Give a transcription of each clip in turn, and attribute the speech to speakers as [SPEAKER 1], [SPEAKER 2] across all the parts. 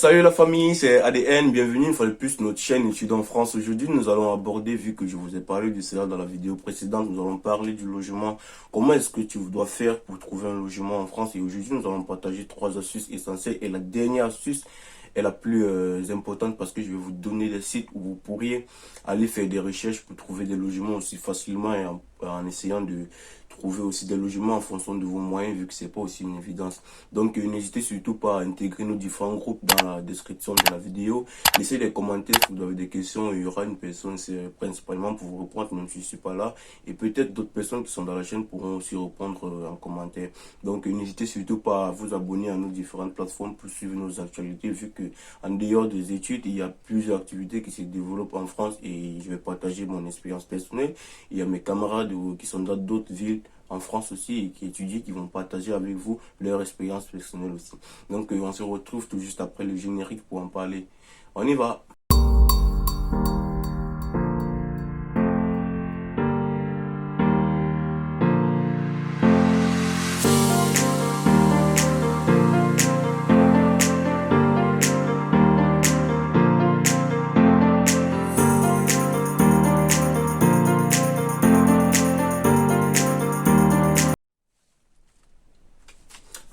[SPEAKER 1] Salut la famille, c'est ADN, bienvenue une fois de plus sur notre chaîne Études en France. Aujourd'hui, nous allons aborder, vu que je vous ai parlé de cela dans la vidéo précédente, nous allons parler du logement. Comment est-ce que tu dois faire pour trouver un logement en France? Et aujourd'hui, nous allons partager 3 astuces essentielles. Et la dernière astuce est la plus importante parce que je vais vous donner des sites où vous pourriez aller faire des recherches pour trouver des logements aussi facilement et en essayant de trouver aussi des logements en fonction de vos moyens, vu que c'est pas aussi une évidence. Donc n'hésitez surtout pas à intégrer nos différents groupes dans la description de la vidéo. Laissez des commentaires si vous avez des questions. Il y aura une personne principalement pour vous répondre, même si je ne suis pas là. Et peut-être d'autres personnes qui sont dans la chaîne pourront aussi répondre en commentaire. Donc n'hésitez surtout pas à vous abonner à nos différentes plateformes pour suivre nos actualités, vu que en dehors des études, il y a plusieurs activités qui se développent en France et je vais partager mon expérience personnelle. Il y a mes camarades qui sont dans d'autres villes en France aussi et qui étudient, qui vont partager avec vous leur expérience personnelle aussi. Donc on se retrouve tout juste après le générique pour en parler. On y va!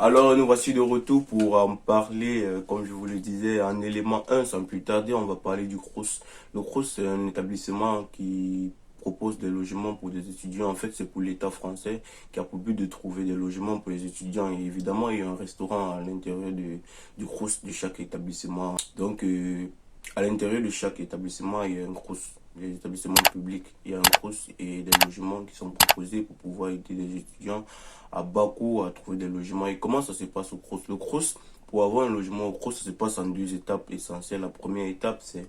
[SPEAKER 1] Alors nous voici de retour pour en parler, comme je vous le disais, en élément 1, sans plus tarder, on va parler du CROUS. Le CROUS, c'est un établissement qui propose des logements pour des étudiants. En fait, c'est pour l'État français qui a pour but de trouver des logements pour les étudiants. Et évidemment, il y a un restaurant à l'intérieur du CROUS de chaque établissement. Donc, à l'intérieur de chaque établissement, il y a un CROUS. Les établissements publics, il y a un CROUS et des logements qui sont proposés pour pouvoir aider les étudiants à bas coût à trouver des logements. Et comment ça se passe au CROUS? Le CROUS, pour avoir un logement au CROUS, ça se passe en 2 étapes essentielles. La première étape, c'est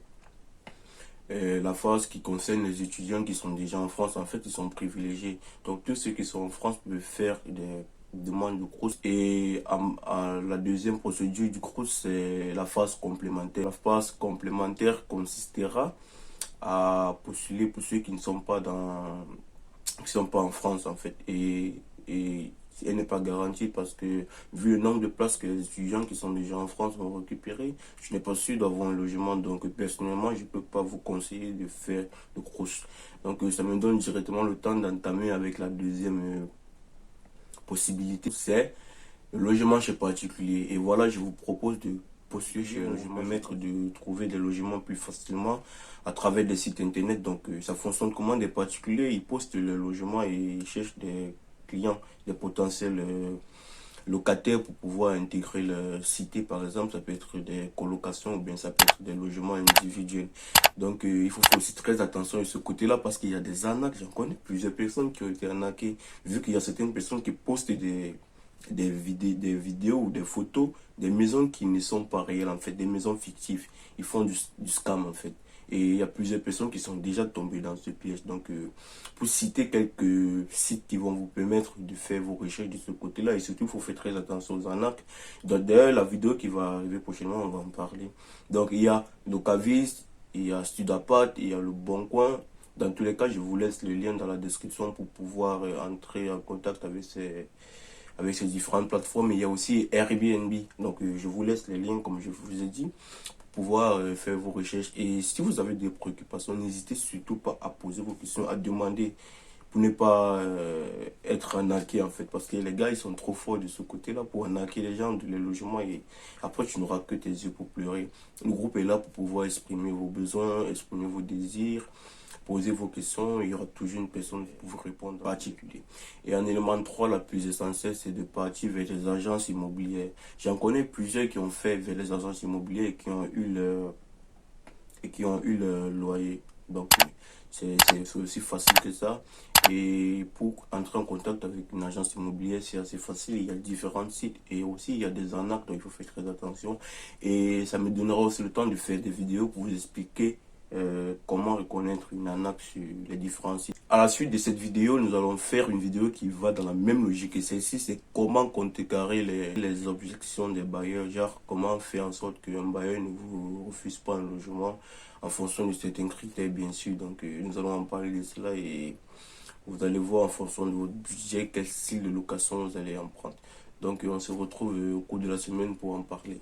[SPEAKER 1] la phase qui concerne les étudiants qui sont déjà en France. En fait, ils sont privilégiés. Donc, tous ceux qui sont en France peuvent faire des demandes de CROUS. Et la deuxième procédure du CROUS, c'est la phase complémentaire. La phase complémentaire consistera à postuler pour ceux qui ne sont pas en France en fait. Et elle n'est pas garantie parce que vu le nombre de places que les étudiants qui sont déjà en France vont récupérer, je n'ai pas sûr d'avoir un logement. Donc personnellement, je ne peux pas vous conseiller de faire le CROUS. Donc ça me donne directement le temps d'entamer avec la deuxième possibilité, c'est le logement chez particulier. Et voilà, je vous propose de postuler chez un logement, permettre de trouver des logements plus facilement à travers des sites internet. Donc ça fonctionne comment? Des particuliers, ils postent le logement et ils cherchent des clients, des potentiels locataires pour pouvoir intégrer leur cité. Par exemple, ça peut être des colocations ou bien ça peut être des logements individuels. Donc il faut faire aussi très attention à ce côté-là parce qu'il y a des arnaques. J'en connais plusieurs personnes qui ont été arnaquées, vu qu'il y a certaines personnes qui postent des vidéos ou des photos des maisons qui ne sont pas réelles, en fait, des maisons fictives. Ils font du scam, en fait. Et il y a plusieurs personnes qui sont déjà tombées dans ce piège. Donc, pour citer quelques sites qui vont vous permettre de faire vos recherches de ce côté-là, et surtout, il faut faire très attention aux arnaques. D'ailleurs, la vidéo qui va arriver prochainement, on va en parler. Donc, il y a Locavis, il y a Studapart, il y a Le Bon Coin. Dans tous les cas, je vous laisse le lien dans la description pour pouvoir entrer en contact avec ces différentes plateformes. Il y a aussi Airbnb. Donc, je vous laisse les liens, comme je vous ai dit, pour pouvoir faire vos recherches. Et si vous avez des préoccupations, n'hésitez surtout pas à poser vos questions, à demander pour ne pas être arnaqué, en fait. Parce que les gars, ils sont trop forts de ce côté-là pour arnaquer les gens, de les logements. Et après, tu n'auras que tes yeux pour pleurer. Le groupe est là pour pouvoir exprimer vos besoins, exprimer vos désirs, poser vos questions, il y aura toujours une personne pour vous répondre en particulier. Et en élément 3, la plus essentielle, c'est de partir vers les agences immobilières. J'en connais plusieurs qui ont fait vers les agences immobilières et qui ont eu le loyer. Donc, c'est aussi facile que ça. Et pour entrer en contact avec une agence immobilière, c'est assez facile. Il y a différents sites et aussi il y a des arnaques, donc il faut faire très attention. Et ça me donnera aussi le temps de faire des vidéos pour vous expliquer comment reconnaître une arnaque sur les différents sites. À la suite de cette vidéo, nous allons faire une vidéo qui va dans la même logique que celle-ci. C'est comment contrecarrer les objections des bailleurs. Genre, comment faire en sorte qu'un bailleur ne vous refuse pas un logement en fonction de certains critères, bien sûr. Donc, nous allons en parler de cela et vous allez voir en fonction de votre budget quel style de location vous allez en prendre. Donc, on se retrouve au cours de la semaine pour en parler.